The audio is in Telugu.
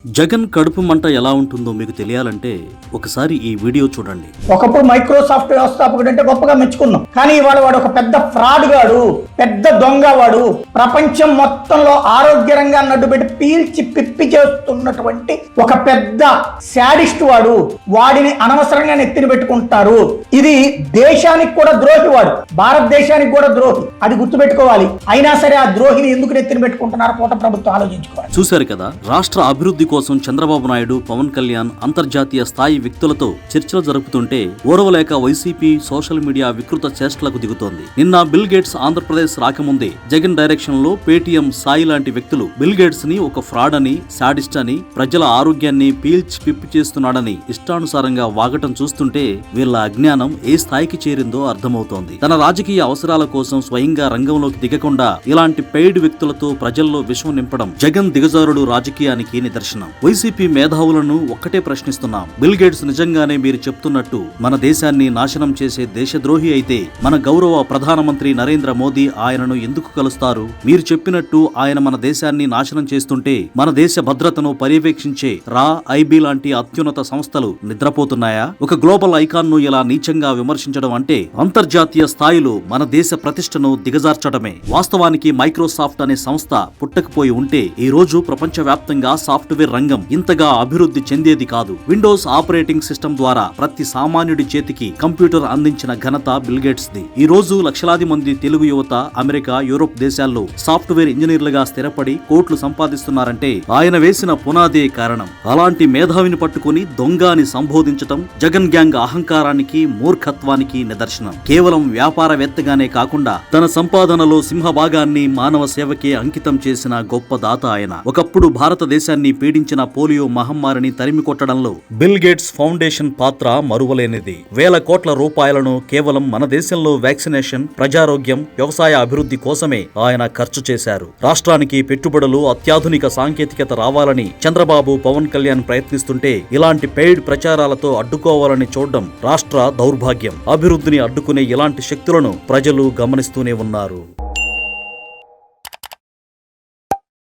జగన్ కడుపు మంట ఎలా ఉంటుందో మీకు తెలియాలంటే ఒకసారి ఈ వీడియో చూడండి. ఒకప్పుడు మైక్రోసాఫ్ట్ వ్యవస్థాపకుడు అంటే గొప్పగా మెచ్చుకున్నాం. కానీ ఇవాళ వాడు ఒక పెద్ద ఫ్రాడ్ గాడు, పెద్ద దొంగ వాడు. ప్రపంచం మొత్తంలో ఆరోగ్య రంగాన్ని అడ్డుపెట్టి పీల్చి పిప్పి చేస్తున్నటువంటి ఒక పెద్ద శాడిస్ట్ వాడు. వాడిని అనవసరంగా నెత్తిన పెట్టుకుంటారు. ఇది దేశానికి కూడా ద్రోహి వాడు, భారతదేశానికి కూడా ద్రోహి. అది గుర్తుపెట్టుకోవాలి. అయినా సరే ఆ ద్రోహిని ఎందుకు నెత్తిన పెట్టుకుంటున్నారు కూట ప్రభుత్వం ఆలోచించుకోవాలి. చూశారు కదా, రాష్ట్ర అభివృద్ధి కోసం చంద్రబాబు నాయుడు, పవన్ కళ్యాణ్ అంతర్జాతీయ స్థాయి వ్యక్తులతో చర్చలు జరుపుతుంటే ఓర్వలేక వైసీపీ సోషల్ మీడియా వికృత చేష్టలకు దిగుతోంది. నిన్న బిల్ గేట్స్ ఆంధ్రప్రదేశ్ రాకముందే జగన్ డైరెక్షన్ లో పేటీఎం సాయి లాంటి వ్యక్తులు బిల్ గేట్స్ ని ఒక ఫ్రాడ్ అని, సాడిస్ట్ అని, ప్రజల ఆరోగ్యాన్ని పీల్చి పిప్పి చేస్తున్నాడని ఇష్టానుసారంగా వాగటం చూస్తుంటే వీళ్ళ అజ్ఞానం ఏ స్థాయికి చేరిందో అర్థమవుతోంది. తన రాజకీయ అవసరాల కోసం స్వయంగా రంగంలోకి దిగకుండా ఇలాంటి పెయిడ్ వ్యక్తులతో ప్రజల్లో విషం నింపడం జగన్ దిగజారుడు రాజకీయానికి నిదర్శనం. వైసీపీ మేధావులను ఒక్కటే ప్రశ్నిస్తున్నాం. బిల్ గేట్స్ నిజంగానే మీరు చెప్తున్నట్టు మన దేశాన్ని నాశనం చేసే దేశద్రోహి అయితే మన గౌరవ ప్రధానమంత్రి నరేంద్ర మోదీ ఆయనను ఎందుకు కలుస్తారు? మీరు చెప్పినట్టు ఆయన మన దేశాన్ని నాశనం చేస్తుంటే మన దేశ భద్రతను పర్యవేక్షించే రా, ఐబీ లాంటి అత్యున్నత సంస్థలు నిద్రపోతున్నాయా? ఒక గ్లోబల్ ఐకాన్ ను ఇలా నీచంగా విమర్శించడం అంటే అంతర్జాతీయ స్థాయిలో మన దేశ ప్రతిష్టను దిగజార్చడమే. వాస్తవానికి మైక్రోసాఫ్ట్ అనే సంస్థ పుట్టకపోయి ఉంటే ఈ రోజు ప్రపంచవ్యాప్తంగా సాఫ్ట్వేర్ రంగం ఇంతగా అభివృద్ధి చెందేది కాదు. విండోస్ ఆపరేటింగ్ సిస్టమ్ ద్వారా ప్రతి సామాన్యుడి చేతికి కంప్యూటర్ అందించిన ఘనత బిల్ గేట్స్ ది. ఈ రోజు లక్షలాది మంది తెలుగు యువత అమెరికా, యూరోప్ దేశాల్లో సాఫ్ట్వేర్ ఇంజనీర్లుగా స్థిరపడి కోట్లు సంపాదిస్తున్నారంటే ఆయన వేసిన పునాదే కారణం. అలాంటి మేధావిని పట్టుకుని దొంగ అని సంబోధించటం జగన్ గ్యాంగ్ అహంకారానికి, మూర్ఖత్వానికి నిదర్శనం. కేవలం వ్యాపారవేత్తగానే కాకుండా తన సంపాదనలో సింహభాగాన్ని మానవ సేవకే అంకితం చేసిన గొప్ప దాత ఆయన. ఒకప్పుడు భారతదేశాన్ని పీడించిన పోలియో మహమ్మారిని తరిమి కొట్టడంలో బిల్ గేట్స్ ఫౌండేషన్ పాత్ర మరువలేనిది. వేల కోట్ల రూపాయలను కేవలం మన దేశంలో వ్యాక్సినేషన్, ప్రజారోగ్యం, వ్యవసాయ అభివృద్ధి కోసమే ఆయన ఖర్చు చేశారు. రాష్ట్రానికి పెట్టుబడులు, అత్యాధునిక సాంకేతికత రావాలని చంద్రబాబు, పవన్ కళ్యాణ్ ప్రయత్నిస్తుంటే ఇలాంటి పెయిడ్ ప్రచారాలతో అడ్డుకోవాలని చూడడం రాష్ట్ర దౌర్భాగ్యం. అభివృద్ధిని అడ్డుకునే ఇలాంటి శక్తులను ప్రజలు గమనిస్తూనే ఉన్నారు.